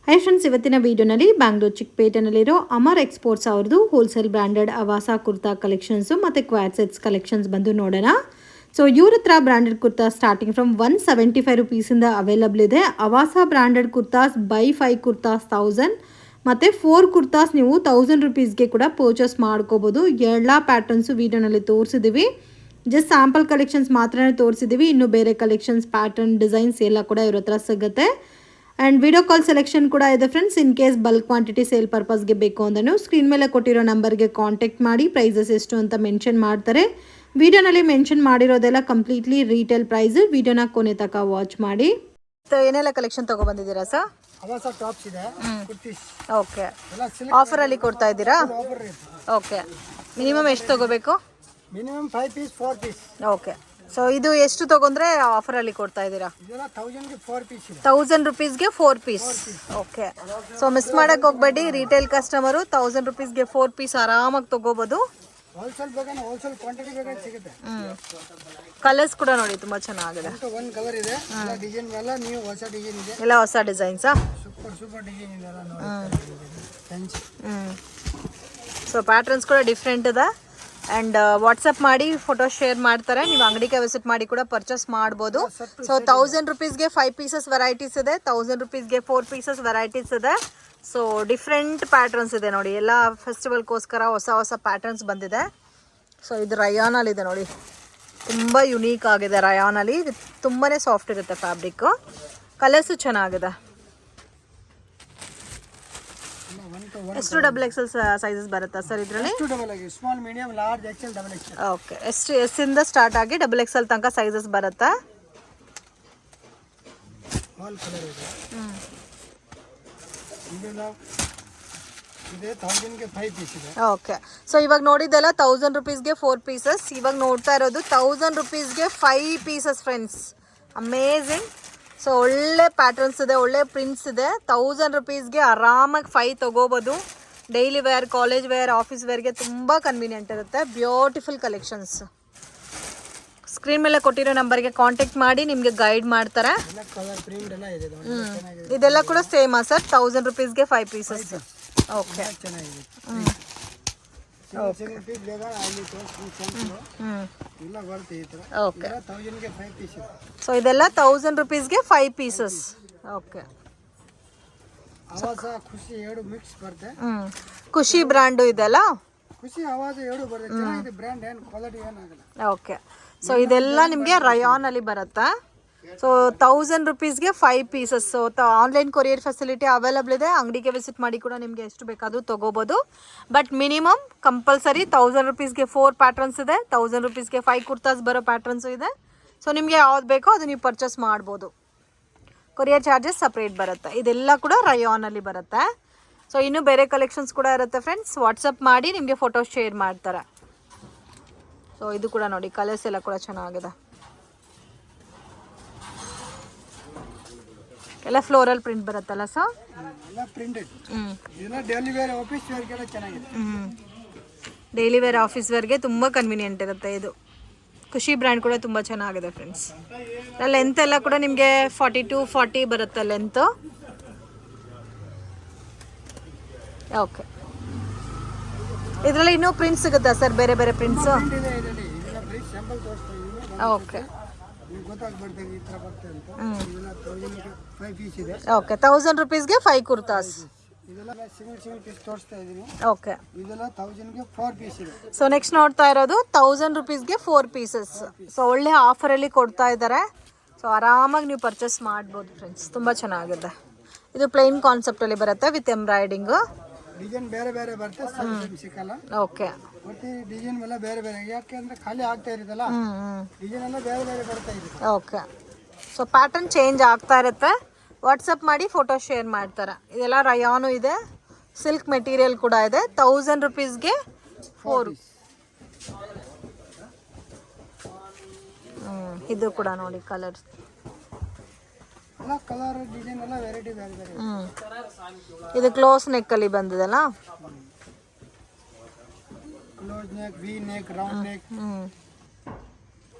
High friends, ಇವತ್ತಿನ ವಿಡಿಯೋನಲ್ಲಿ ಬ್ಯಾಂಗ್ಳೂರ್ ಚಿಕ್ಕಪೇಟೆನಲ್ಲಿರೋ ಅಮರ್ ಎಕ್ಸ್ಪೋರ್ಟ್ಸ್ ಅವ್ರದ್ದು wholesale branded Avasa kurta collections ಮತ್ತು ಕ್ವಾಡ್ ಸೆಟ್ಸ್ ಕಲೆಕ್ಷನ್ಸ್ ಬಂದು ನೋಡೋಣ. ಸೊ ಇವ್ರ ಹತ್ರ ಬ್ರ್ಯಾಂಡೆಡ್ ಕುರ್ತಾ ಸ್ಟಾರ್ಟಿಂಗ್ ಫ್ರಮ್ 175 ರುಪೀಸಿಂದ ಅವೈಲಬಲ್ ಇದೆ. ಅವಾಸ ಬ್ರ್ಯಾಂಡೆಡ್ ಕುರ್ತಾಸ್ ಬೈ 5 ಕುರ್ತಾಸ್ 1000 ಮತ್ತು 4 ಕುರ್ತಾಸ್ ನೀವು 1000 ರುಪೀಸ್ಗೆ ಕೂಡ ಪರ್ಚೇಸ್ ಮಾಡ್ಕೋಬೋದು. ಎಲ್ಲ ಪ್ಯಾಟರ್ನ್ಸು ವಿಡಿಯೋನಲ್ಲಿ ತೋರಿಸಿದ್ದೀವಿ. ಜಸ್ಟ್ ಸ್ಯಾಂಪಲ್ ಕಲೆಕ್ಷನ್ಸ್ ಮಾತ್ರ ತೋರಿಸಿದ್ದೀವಿ. ಇನ್ನು ಬೇರೆ ಕಲೆಕ್ಷನ್ಸ್, ಪ್ಯಾಟರ್ನ್, ಡಿಸೈನ್ಸ್ ಎಲ್ಲ ಕೂಡ ಇವ್ರ ಹತ್ರ ಸಿಗುತ್ತೆ. ಆ್ಯಂಡ್ ವಿಡಿಯೋ ಕಾಲ್ ಸೆಲೆಕ್ಷನ್ ಕೂಡ ಇದೆ friends. In case bulk quantity sale ಪರ್ಪಸ್ಗೆ ಬೇಕು ಅಂದನು ಸ್ಕ್ರೀನ್ ಮೇಲೆ ಕೊಟ್ಟಿರೋ ನಂಬರ್ಗೆ ಕಾಂಟ್ಯಾಕ್ಟ್ ಮಾಡಿ. ಪ್ರೈಸಸ್ ಎಷ್ಟು ಅಂತ ಮೆನ್ಷನ್ ಮಾಡ್ತಾರೆ. ವಿಡಿಯೋನಲ್ಲಿ ಮೆನ್ಷನ್ ಮಾಡಿರೋದೆಲ್ಲ ಕಂಪ್ಲೀಟ್ಲಿ ರೀಟೇಲ್ ಪ್ರೈಸ್. ವಿಡಿಯೋನ ಕೊನೆ ತನಕ ವಾಚ್ ಮಾಡಿ. ಏನೆಲ್ಲ ಕಲೆಕ್ಷನ್ ತಗೊಬಂದಿದ್ದೀರಾ ಸರ್? ಟಾಪ್ಸ್ ಇದೆ, ಕುರ್ತೀಸ್. ಓಕೆ, ಆಫರಲ್ಲಿ ಕೊಡ್ತಾ ಇದ್ದೀರಾ? ಓಕೆ, ಮಿನಿಮಮ್ ಎಷ್ಟು ತಗೋಬೇಕು? Minimum 5 piece 4 piece. Okay, so ಇದು ಎಷ್ಟು ತಗೊಂಡ್ರೆ ಆಫರಲ್ಲಿ ಕೊಡ್ತಾ ಇದ್ದೀರಾ? 1000 ರುಪೀಸ್ಗೆ 4 ಪೀಸ್. ಓಕೆ, ಸೊ ಮಿಸ್ ಮಾಡಕ್ಕೆ ಹೋಗ್ಬೇಡಿ. ರಿಟೇಲ್ ಕಸ್ಟಮರು 1000 ರುಪೀಸ್ಗೆ 4 ಪೀಸ್ ಆರಾಮಾಗಿ ತಗೋಬೋದು. ಹೋಲ್ಸೇಲ್ ಬೇಕಾದ್ರೆ ಹೋಲ್ಸೇಲ್ ಕ್ವಾಂಟಿಟಿ ಬೇಕಾದ್ರೆ ಸಿಗುತ್ತೆ. ಕಲರ್ಸ್ ಕೂಡ ನೋಡಿ ತುಂಬಾ ಚೆನ್ನಾಗಿದೆ. ಒಂದು ಕಲರ್ ಇದೆ, ಡಿಸೈನ್ ಎಲ್ಲ ನೀವು ಹೊಸ ಡಿಸೈನ್ ಇದೆ, ಎಲ್ಲ ಹೊಸ ಡಿಸೈನ್ಸಾ? ಸೂಪರ್ ಡಿಸೈನ್ ಇದೆ ನೋಡಿ. ಸೊ ಪ್ಯಾಟರ್ನ್ಸ್ ಕೂಡ ಡಿಫ್ರೆಂಟ್ ಇದೆ. ಆ್ಯಂಡ್ ವಾಟ್ಸಪ್ ಮಾಡಿ ಫೋಟೋ ಶೇರ್ ಮಾಡ್ತಾರೆ. ನೀವು ಅಂಗಡಿಗೆ ವಿಸಿಟ್ ಮಾಡಿ ಕೂಡ ಪರ್ಚೇಸ್ ಮಾಡ್ಬೋದು. ಸೊ 1000 ರುಪೀಸ್ಗೆ 5 ಪೀಸಸ್ ವೆರೈಟೀಸ್ ಇದೆ, 1000 ರುಪೀಸ್ಗೆ 4 ಪೀಸಸ್ ವೆರೈಟೀಸ್ ಇದೆ. ಸೊ ಡಿಫ್ರೆಂಟ್ ಪ್ಯಾಟರ್ನ್ಸ್ ಇದೆ ನೋಡಿ. ಎಲ್ಲ ಫೆಸ್ಟಿವಲ್ಗೋಸ್ಕರ ಹೊಸ ಹೊಸ ಪ್ಯಾಟರ್ನ್ಸ್ ಬಂದಿದೆ. ಸೊ ಇದು ರಯಾನಲ್ಲಿ ಇದೆ ನೋಡಿ, ತುಂಬ ಯುನೀಕ್ ಆಗಿದೆ. ರಯಾನಲ್ಲಿ ತುಂಬಾ ಸಾಫ್ಟ್ ಇರುತ್ತೆ ಫ್ಯಾಬ್ರಿಕ್ಕು. ಕಲರ್ಸು ಚೆನ್ನಾಗಿದೆ. ಎಷ್ಟು ಡಬಲ್ ಎಕ್ಸೆಲ್ ಸೈಜಸ್ ಬರುತ್ತಾ ಸರ್ ಇದರಲ್ಲಿ? Small, medium, large, XL, double XL. Okay, ಎಷ್ಟು ಎಸ್ ಇಂದ ಸ್ಟಾರ್ಟ್ ಆಗಿ ಡಬಲ್ ಎಕ್ಸೆಲ್ ತನಕ ಸೈಜಸ್ ಬರುತ್ತಾ? ಆಲ್ ಕಲರ್ ಇದೆ. ಇದೆ 1000 ಗೆ 5 ಪೀಸ್ ಇದೆ. ಓಕೆ, ಸೊ ಇವಾಗ ನೋಡಿದ್ದೆಲ್ಲ 1000 ರುಪೀಸ್ಗೆ 4 ಪೀಸಸ್. ಇವಾಗ ನೋಡ್ತಾ ಇರೋದು 1000 ರುಪೀಸ್ಗೆ 5 ಪೀಸಸ್ ಫ್ರೆಂಡ್ಸ್. ಅಮೇಝಿಂಗ್. ಸೊ ಒಳ್ಳೆ ಪ್ಯಾಟರ್ನ್ಸ್ ಇದೆ, ಒಳ್ಳೆ ಪ್ರಿಂಟ್ಸ್ ಇದೆ. 1000 ರುಪೀಸ್ಗೆ ಆರಾಮಾಗಿ 5 ತೊಗೋಬೋದು. Daily wear, college wear, office ವೇರ್ಗೆ ತುಂಬ ಕನ್ವೀನಿಯೆಂಟ್ ಇರುತ್ತೆ. Beautiful collections. ಸ್ಕ್ರೀನ್ ಮೇಲೆ ಕೊಟ್ಟಿರೋ ನಂಬರ್ಗೆ ಕಾಂಟ್ಯಾಕ್ಟ್ ಮಾಡಿ, ನಿಮಗೆ ಗೈಡ್ ಮಾಡ್ತಾರೆ. ಇದೆಲ್ಲ ಕೂಡ ಸೇಮಾ ಸರ್? 1000 ರುಪೀಸ್ಗೆ 5 ಪೀಸಸ್. ಓಕೆ, ಸೊ ಇದೆಲ್ಲ 1000 ರುಪೀಸ್ಗೆ 5 ಪೀಸಸ್. ಓಕೆ, ಖುಷಿ ಎರಡು ಮಿಕ್ಸ್ ಬರುತ್ತೆ. ಖುಷಿ ಬ್ರ್ಯಾಂಡು ಇದೆಲ್ಲ. ಖುಷಿ ಆವಾಜ ಎರಡು ಬರುತ್ತೆ. ಚೆನ್ನಾಗಿದೆ ಬ್ರ್ಯಾಂಡ್, ಏನು ಕ್ವಾಲಿಟಿ ಏನಾಗಲ್ಲ. ಓಕೆ, ಸೊ ಇದೆಲ್ಲ ನಿಮಗೆ ರಯಾನಲ್ಲಿ ಬರುತ್ತಾ? ಸೊ 1000 ರುಪೀಸ್ಗೆ 5 pieces. So online courier facility available ಇದೆ. ಅಂಗಡಿಗೆ ವಿಸಿಟ್ ಮಾಡಿ ಕೂಡ ನಿಮಗೆ ಎಷ್ಟು ಬೇಕಾದರೂ ತೊಗೋಬೋದು. ಬಟ್ ಮಿನಿಮಮ್ ಕಂಪಲ್ಸರಿ 1000 ರುಪೀಸ್ಗೆ 4 ಪ್ಯಾಟರ್ನ್ಸ್ ಇದೆ, 1000 ರುಪೀಸ್ಗೆ 5 ಕುರ್ತಾಸ್ ಬರೋ ಪ್ಯಾಟರ್ನ್ಸು ಇದೆ. ಸೊ ನಿಮಗೆ ಯಾವ್ದು ಬೇಕೋ ಅದು ನೀವು ಪರ್ಚೇಸ್ ಮಾಡ್ಬೋದು. ಕೊರಿಯರ್ ಚಾರ್ಜಸ್ ಸಪ್ರೇಟ್ ಬರುತ್ತೆ. ಇದೆಲ್ಲ ಕೂಡ ರಯಾನಲ್ಲಿ ಬರುತ್ತೆ. ಸೊ ಇನ್ನೂ ಬೇರೆ ಕಲೆಕ್ಷನ್ಸ್ ಕೂಡ ಇರುತ್ತೆ ಫ್ರೆಂಡ್ಸ್. ವಾಟ್ಸಪ್ ಮಾಡಿ ನಿಮಗೆ ಫೋಟೋ ಶೇರ್ ಮಾಡ್ತಾರೆ. ಸೊ ಇದು ಕೂಡ ನೋಡಿ, ಕಲರ್ಸ್ ಎಲ್ಲ ಕೂಡ ಚೆನ್ನಾಗಿದೆ. ಎಲ್ಲ ಫ್ಲೋರಲ್ ಪ್ರಿಂಟ್ ಬರುತ್ತಲ್ಲ ಸರ್? ಎಲ್ಲ ಪ್ರಿಂಟೆಡ್. ಇದೆಲ್ಲ ಡೈಲಿ ವೇರ್, ಆಫೀಸ್ ವೇರ್ಗೆಲ್ಲ ಚೆನ್ನಾಗಿದೆ. ಡೈಲಿ ವೇರ್, ಆಫೀಸ್ ವೇರ್ಗೆ ತುಂಬ ಕನ್ವೀನಿಯೆಂಟ್ ಇರುತ್ತೆ. ಇದು ಖುಷಿ ಬ್ರ್ಯಾಂಡ್ ಕೂಡ ತುಂಬ ಚೆನ್ನಾಗಿದೆ ಫ್ರೆಂಡ್ಸ್. ಲೆಂತ್ ಎಲ್ಲ ಕೂಡ ನಿಮಗೆ 40 to 40 ಬರುತ್ತೆ ಲೆಂತು. ಓಕೆ, ಇದರಲ್ಲಿ ಇನ್ನೂ ಪ್ರಿಂಟ್ ಸಿಗುತ್ತಾ ಸರ್? ಬೇರೆ ಬೇರೆ ಪ್ರಿಂಟ್ಸು? ಓಕೆ, ಓಕೆ, 1000 ರುಪೀಸ್ಗೆ 5 ಕುರ್ತಾಸ್. ಓಕೆ, ಸೊ ನೆಕ್ಸ್ಟ್ ನೋಡ್ತಾ ಇರೋದು 1000 ರುಪೀಸ್ಗೆ 4 ಪೀಸಸ್. ಸೊ ಒಳ್ಳೆ ಆಫರಲ್ಲಿ ಕೊಡ್ತಾ ಇದ್ದಾರೆ. ಸೊ ಆರಾಮಾಗಿ ನೀವು ಪರ್ಚೇಸ್ ಮಾಡ್ಬೋದು ಫ್ರೆಂಡ್ಸ್. ತುಂಬ ಚೆನ್ನಾಗಿದೆ. ಇದು ಪ್ಲೈನ್ ಕಾನ್ಸೆಪ್ಟಲ್ಲಿ ಬರುತ್ತೆ ವಿತ್ ಎಂಬ್ರಾಯ್ಡಿಂಗು. ಡಿಸೈನ್ ಬೇರೆ ಬೇರೆ ಬರುತ್ತೆ, ಸಿಕ್ಕಲ್ಲ. ಓಕೆ, ಡಿಸೈನ್ ಎಲ್ಲ ಬೇರೆ ಬೇರೆ, ಯಾಕೆಂದ್ರೆ ಖಾಲಿ ಆಗ್ತಾ ಇರುತ್ತಲ್ಲ, ಡಿಸೈನ್ ಎಲ್ಲ ಬೇರೆ ಬೇರೆ ಬರ್ತಾ ಇದೆ. ಓಕೆ, ಸೊ ಪ್ಯಾಟರ್ನ್ ಚೇಂಜ್ ಆಗ್ತಾ ಇರುತ್ತೆ. ವಾಟ್ಸಪ್ ಮಾಡಿ ಫೋಟೋ ಶೇರ್ ಮಾಡ್ತಾರೆ. ಇದೆಲ್ಲ ರಯಾನು ಇದೆ, ಸಿಲ್ಕ್ ಮೆಟೀರಿಯಲ್ ಕೂಡ ಇದೆ. 1000 ರುಪೀಸ್ಗೆ 4. ಇದು ಕೂಡ ನೋಡಿ ಕಲರ್. ಕಲರ್ ಡಿಸೈನ್ ಎಲ್ಲ ವೆರೈಟಿ ಬೇರೆ ಬೇರೆ. ಇದು ಕ್ಲೋಸ್ ನೆಕ್ ಅಲ್ಲಿ ಬಂದಿದೆಲ್ಲ. Close neck, V neck, round neck.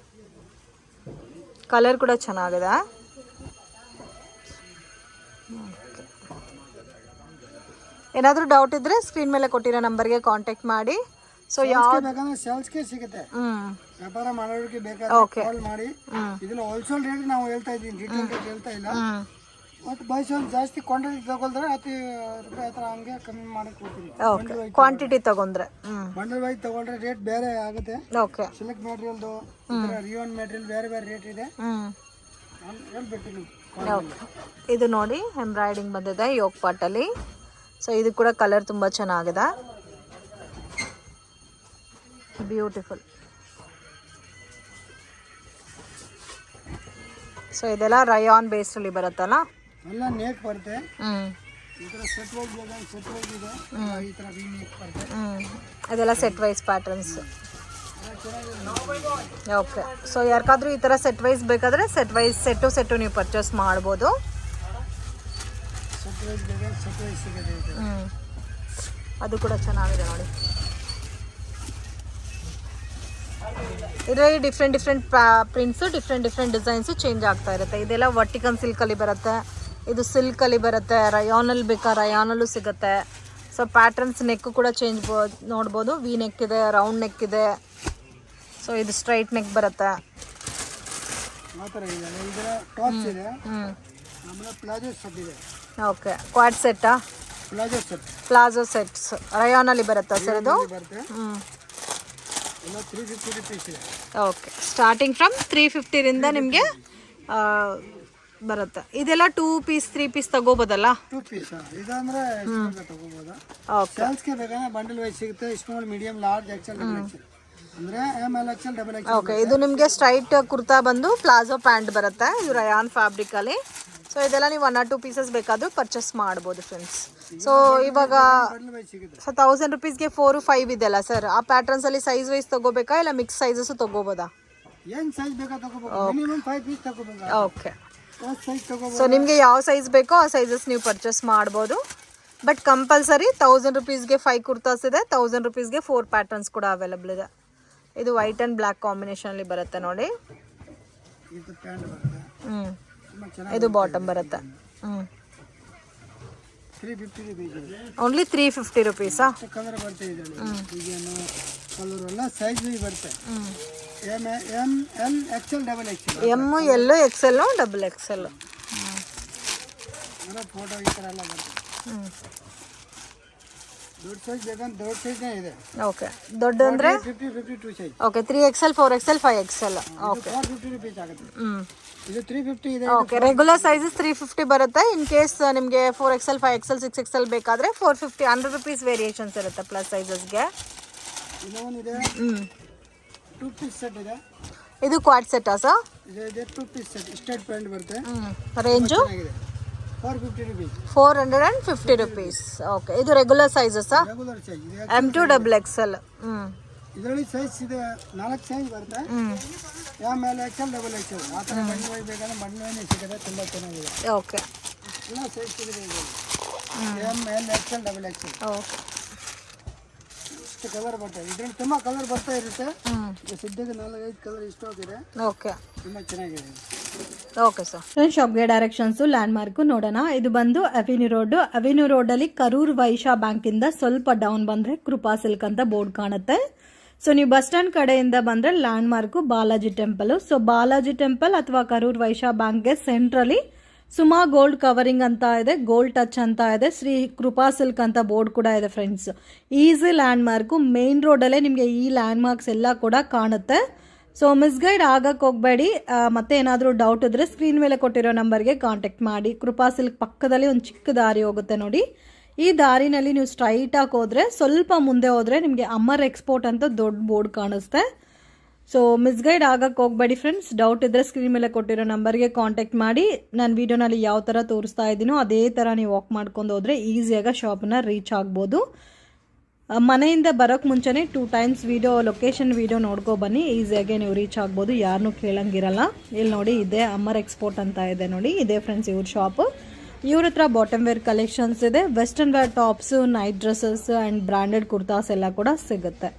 Colour ಕೂಡ ಚೆನ್ನಾಗಿದೆ. ಏನಾದರೂ ಡೌಟ್ ಇದ್ದರೆ ಸ್ಕ್ರೀನ್ ಮೇಲೆ ಕೊಟ್ಟಿರೋ ನಂಬರ್ಗೆ ಕಾಂಟ್ಯಾಕ್ಟ್ ಮಾಡಿ. ಸೊ ಬೇಕಂದ್ರೆ ಸೇಲ್ಸ್ಗೆ ಸಿಗುತ್ತೆ, ವ್ಯಾಪಾರ ಮಾಡೋರಿಗೆ ಬೇಕಾದ್ರೆ ಕಾಲ್ ಮಾಡಿ. ಇದನ್ನ ಹೋಲ್ಸೇಲ್ ರೇಟ್ ನಾವು ಹೇಳ್ತಾ ಇದ್ದೀನಿ, ರಿಟೇಲ್ ರೇಟ್ ಹೇಳ್ತಾ ಇಲ್ಲ. ಮತ್ತು ಬೈಸಲ್ಲಿ ಜಾಸ್ತಿ ಕ್ವಾಂಟಿಟಿ ತಗೊಳ್ತಾರೆ 10 ರೂಪಾಯಿ ಹತ್ರ ಹಂಗೆ ಕಮ್ಮಿ ಮಾಡಕ್ಕೆ ಕೊಡ್ತೀನಿ. ಕ್ವಾಂಟಿಟಿ ತಗೊಂಡ್ರೆ ಬಂಡಲ್ ವೈಸ್ ತಗೊಂಡ್ರೆ ರೇಟ್ ಬೇರೆ ಆಗುತ್ತೆ. ಓಕೆ, ಸಿಲ್ಕ್ ಮೆಟೀರಿಯಲ್ದು ರಿಯೋನ್ ಮೆಟೀರಿಯಲ್ ಬೇರೆ ಬೇರೆ ರೇಟ್ ಇದೆ. ನಾನು ಹೇಳ್ಬಿಡ್ತೀನಿ. ಇದು ನೋಡಿ ಎಂಬ್ರಾಯ್ಡಿಂಗ್ ಬಂದಿದೆ ಯೋಗ್ ಪಾಟಲ್ಲಿ. ಸೊ ಇದು ಕೂಡ ಕಲರ್ ತುಂಬ ಚೆನ್ನಾಗಿದೆ, ಬ್ಯೂಟಿಫುಲ್. ಸೊ ಇದೆಲ್ಲ ರಯಾನ್ ಬೇಸ್ಡಲ್ಲಿ ಬರುತ್ತಲ್ಲ, ಎಲ್ಲ ನೇಕ್ ಬರುತ್ತೆ. ಈ ಥರ ಸೆಟ್ ವೈಸ್ ಸೆಟ್ ವೈಸ್ ಇದೆ, ಈ ಥರ ವಿ ನೇಕ್ ಬರುತ್ತೆ. ಅದೆಲ್ಲ set wise patterns. Okay, so ಯಾರಿಗಾದ್ರೂ ಈ ಥರ ಸೆಟ್ ವೈಸ್ ಬೇಕಾದರೆ ಸೆಟ್ ವೈಸ್ ಸೆಟ್ಟು ನೀವು ಪರ್ಚೇಸ್ ಮಾಡ್ಬೋದು. ಸೆಟ್ ವೈಸ್ ಬೇಕಾದ್ರೆ ಸೆಟ್ ವೈಸ್ ಸಿಗುತ್ತೆ. ಅದು ಕೂಡ ಚೆನ್ನಾಗಿದೆ ನೋಡಿ. ಇದರಲ್ಲಿ different prints different designs change ಆಗ್ತಾ ಇರುತ್ತೆ. ಇದೆಲ್ಲ ವರ್ಟಿಕಲ್ ಸಿಲ್ಕಲ್ಲಿ ಬರುತ್ತೆ, ಇದು ಸಿಲ್ಕಲ್ಲಿ ಬರುತ್ತೆ, ರಯಾನಲ್ಲಿ ಬೇಕಾ ರಯಾನಲ್ಲೂ ಸಿಗುತ್ತೆ. ಸೊ ಪ್ಯಾಟರ್ನ್ಸ್ ನೆಕ್ಕು ಕೂಡ ಚೇಂಜ್ ನೋಡ್ಬೋದು. ವಿ ನೆಕ್ ಇದೆ, ರೌಂಡ್ ನೆಕ್ ಇದೆ. ಸೊ ಇದು ಸ್ಟ್ರೈಟ್ ನೆಕ್ ಬರುತ್ತೆ. ಓಕೆ, ಕ್ವಾಡ್ ಸೆಟ್ಟಾ? ಪ್ಲಾಜೋ ಸೆಟ್ಸ್ ರಯಾನಲ್ಲಿ ಬರುತ್ತಾ ಸರ್ ಇದು? ಓಕೆ, ಸ್ಟಾರ್ಟಿಂಗ್ ಫ್ರಮ್ 350ರಿಂದ ನಿಮಗೆ ಬರುತ್ತೆ. ಇದೆಲ್ಲ 2 ಪೀಸ್ 3 ಪೀಸ್ ತಗೋಬೋದಲ್ಲ? 2 ಪೀಸ್ ಇದಂದ್ರೆ ತಗೋಬಹುದು. ಸೇಲ್ಸ್ಗೆ ಬೇಕಾದ್ರೆ ಬಂಡಲ್ ವೈಸ್ ಸಿಗುತ್ತೆ. Small, medium, large, XL, double XL ಅಂದ್ರೆ ML, XL, double XL. Okay, ಇದು ನಿಮಗೆ ಸ್ಟ್ರೈಟ್ ಕುರ್ತಾ ಬಂದು ಪ್ಲಾಜೋ ಪ್ಯಾಂಟ್ ಬರುತ್ತೆ. ಇದು ರಯಾನ್ ಫ್ಯಾಬ್ರಿಕಲ್ಲಿ. ಸೊ ಇದೆಲ್ಲ ನೀವು 1 or 2 ಪೀಸಸ್ ಬೇಕಾದರೂ ಪರ್ಚೇಸ್ ಮಾಡ್ಬೋದು ಫ್ರೆಂಡ್ಸ್. ಸೊ ಇವಾಗ 1000 ರುಪೀಸ್ಗೆ 4 5 ಇದೆಯಲ್ಲ ಸರ್, ಆ ಪ್ಯಾಟರ್ನ್ಸಲ್ಲಿ ಸೈಜ್ ವೈಸ್ ತೊಗೋಬೇಕಾ ಇಲ್ಲ ಮಿಕ್ಸ್ ಸೈಜಸ್ಸು ತೊಗೋಬೋದಾ? ಏನು ಸೈಜ್ ಬೇಕಾ ತೊಗೋಬೇಕು, ಮಿನಿಮಮ್ 5 ಪೀಸ್ ತೊಗೋಬೇಕು. ಓಕೆ, ಸೊ ನಿಮಗೆ ಯಾವ ಸೈಜ್ ಬೇಕೋ ಆ ಸೈಜಸ್ ನೀವು ಪರ್ಚೇಸ್ ಮಾಡ್ಬೋದು. ಬಟ್ ಕಂಪಲ್ಸರಿ 1000 ರುಪೀಸ್ಗೆ 5 ಕುರ್ತಾಸ್ ಇದೆ, 1000 ರುಪೀಸ್ಗೆ 4 ಪ್ಯಾಟರ್ನ್ಸ್ ಕೂಡ ಅವೈಲಬಲ್ ಇದೆ. ಇದು ವೈಟ್ ಆ್ಯಂಡ್ ಬ್ಲ್ಯಾಕ್ ಕಾಂಬಿನೇಷನಲ್ಲಿ ಬರುತ್ತೆ ನೋಡಿ. ಇದು ಬಾಟಮ್ ಬರುತ್ತೆ. ಓನ್ಲಿ 350 ರುಪೀಸಾ? ಕಲರ್ ಬರುತ್ತೆ ಇದರಲ್ಲಿ, ಕಲರ್ ಎಲ್ಲ ಸೈಜ್ ಬರುತ್ತೆ. M, L, XL, double Excel. M, L, XL, double Excel. Photo ಈ ಥರ ಎಲ್ಲ ಬರುತ್ತೆ. ದೊಡ್ಡ ಸೈಜ್ ಬೇಕಂದ್ರೆ ದೊಡ್ಡ ಸೈಜ್ನೇ ಇದೆ. ಓಕೆ, ದೊಡ್ಡ ಅಂದರೆ 52 size. Okay, 3XL, 4XL, 5XL. Okay, 450 rupees ಆಗುತ್ತೆ. ಇದು 350 ಇದೆ. ಓಕೆ, ರೆಗ್ಯುಲರ್ ಸೈಜಸ್ 350 ಬರುತ್ತೆ. ಇನ್ ಕೇಸ್ ನಿಮಗೆ 4XL, 5XL, 6XL ಬೇಕಾದರೆ 450, 100 ರುಪೀಸ್ ವೇರಿಯೇಷನ್ಸ್ ಇರುತ್ತೆ ಪ್ಲಸ್ ಸೈಜಸ್ಗೆ. ಇನ್ನೊಂದಿದೆ 2 ಪೀಸ್ ಸೆಟ್ ಇದೆ. ಇದು ಕ್ವಾಡ್ ಸೆಟ್ಟಾ ಸರ್? ಇದು 2 ಪೀಸ್ ಸೆಟ್ ಸ್ಟ್ರೇಟ್ ಪ್ಯಾಂಟ್ ಬರುತ್ತೆ. Range 450 rupees. 450 ರುಪೀಸ್. ಓಕೆ, ಇದು ರೆಗ್ಯುಲರ್ ಸೈಜಸ್ಸಾ? ರೆಗ್ಯುಲರ್ ಸೈಜ್ ಇದೆ. M2 double XL. ಇದರಲ್ಲಿ ಸೈಜ್ ಇದೆ 4 ಸೈಜ್ ಬರುತ್ತೆ. ML, XL, double XL. ಆ ಥರ ಬಂಡಲ್ ವೈಸ್ ಬೇಕಾದ್ರೆ ಬಂಡಲ್ ವೈಸ್ ಸಿಗುತ್ತೆ, ತುಂಬ ಚೆನ್ನಾಗಿದೆ. ಓಕೆ, ಎಲ್ಲ ಸೈಜ್ ಸಿಗುತ್ತೆ ಇದರಲ್ಲಿ. ML, XL, double XL. Okay, ಇಷ್ಟು ಕಲರ್ ಬರ್ತದೆ. ಇದರಲ್ಲಿ ತುಂಬ ಕಲರ್ ಬರ್ತಾ ಇರುತ್ತೆ. ಸದ್ಯಕ್ಕೆ 4-5 ಕಲರ್ ಇಷ್ಟ ಹೋಗಿದೆ. ಓಕೆ, ತುಂಬ ಚೆನ್ನಾಗಿದೆ. Okay sir. ಫ್ರೆಂಡ್ ಶಾಪ್ಗೆ ಡೈರೆಕ್ಷನ್ಸು ಲ್ಯಾಂಡ್ ಮಾರ್ಕು ನೋಡೋಣ. ಇದು ಬಂದು ಅವೆನ್ಯೂ ರೋಡಲ್ಲಿ ಕರೂರ್ ವೈಶ್ಯ ಬ್ಯಾಂಕಿಂದ ಸ್ವಲ್ಪ ಡೌನ್ ಬಂದರೆ ಕೃಪಾ ಸಿಲ್ಕ್ ಅಂತ ಬೋರ್ಡ್ ಕಾಣುತ್ತೆ. ಸೊ ನೀವು ಬಸ್ ಸ್ಟ್ಯಾಂಡ್ ಕಡೆಯಿಂದ ಬಂದರೆ land mark Balaji temple. So Balaji temple ಅಥವಾ ಕರೂರ್ ವೈಶ್ಯ ಬ್ಯಾಂಕ್ಗೆ ಸೆಂಟ್ರಲಿ ಸುಮಾ ಗೋಲ್ಡ್ ಕವರಿಂಗ್ ಅಂತ ಇದೆ, ಗೋಲ್ಡ್ ಟಚ್ ಅಂತ ಇದೆ, ಶ್ರೀ ಕೃಪಾ ಸಿಲ್ಕ್ ಅಂತ ಬೋರ್ಡ್ ಕೂಡ ಇದೆ friends. Easy landmark, main ರೋಡಲ್ಲೇ ನಿಮಗೆ ಈ ಲ್ಯಾಂಡ್ ಮಾರ್ಕ್ಸ್ ಎಲ್ಲ ಕೂಡ ಕಾಣುತ್ತೆ. ಸೊ ಮಿಸ್ಗೈಡ್ ಆಗಕ್ಕೆ ಹೋಗಬೇಡಿ. ಮತ್ತೆ ಏನಾದರೂ ಡೌಟ್ ಇದ್ದರೆ ಸ್ಕ್ರೀನ್ ಮೇಲೆ ಕೊಟ್ಟಿರೋ ನಂಬರ್ಗೆ ಕಾಂಟ್ಯಾಕ್ಟ್ ಮಾಡಿ. ಕೃಪಾ ಸಿಲ್ಕ್ ಪಕ್ಕದಲ್ಲಿ ಒಂದು ಚಿಕ್ಕ ದಾರಿ ಹೋಗುತ್ತೆ ನೋಡಿ. ಈ ದಾರಿನಲ್ಲಿ ನೀವು ಸ್ಟ್ರೈಟಾಗಿ ಹೋದರೆ ಸ್ವಲ್ಪ ಮುಂದೆ ಹೋದರೆ ನಿಮಗೆ ಅಮರ್ ಎಕ್ಸ್ಪೋರ್ಟ್ ಅಂತ ದೊಡ್ಡ ಬೋರ್ಡ್ ಕಾಣಿಸುತ್ತೆ. ಸೊ ಮಿಸ್ಗೈಡ್ ಆಗಕ್ಕೆ ಹೋಗಬೇಡಿ ಫ್ರೆಂಡ್ಸ್. ಡೌಟ್ ಇದ್ದರೆ ಸ್ಕ್ರೀನ್ ಮೇಲೆ ಕೊಟ್ಟಿರೋ ನಂಬರ್ಗೆ ಕಾಂಟ್ಯಾಕ್ಟ್ ಮಾಡಿ. ನಾನು ವೀಡಿಯೋನಲ್ಲಿ ಯಾವ ಥರ ತೋರಿಸ್ತಾ ಇದ್ದೀನೋ ಅದೇ ಥರ ನೀವು ವಾಕ್ ಮಾಡ್ಕೊಂಡು ಹೋದರೆ ಈಸಿಯಾಗಿ ಶಾಪನ್ನ ರೀಚ್ ಆಗ್ಬೋದು. ಮನೆಯಿಂದ ಬರೋಕ್ಕೆ ಮುಂಚೆನೇ 2 ಟೈಮ್ಸ್ ಲೊಕೇಶನ್ ವೀಡಿಯೋ ನೋಡ್ಕೊ ಬನ್ನಿ, ಈಸಿಯಾಗಿ ನೀವು ರೀಚ್ ಆಗ್ಬೋದು, ಯಾರನ್ನೂ ಕೇಳಂಗಿರಲ್ಲ. ಇಲ್ಲಿ ನೋಡಿ ಇದೆ ಅಮರ್ ಎಕ್ಸ್ಪೋರ್ಟ್ ಅಂತ ಇದೆ ನೋಡಿ, ಇದೆ ಫ್ರೆಂಡ್ಸ್ ಇವ್ರ ಶಾಪು. ಇವ್ರ ಹತ್ರ ಬಾಟಮ್ ವೇರ್ ಕಲೆಕ್ಷನ್ಸ್ ಇದೆ, western wear tops, night dresses and branded kurtas ಎಲ್ಲ ಕೂಡ ಸಿಗುತ್ತೆ.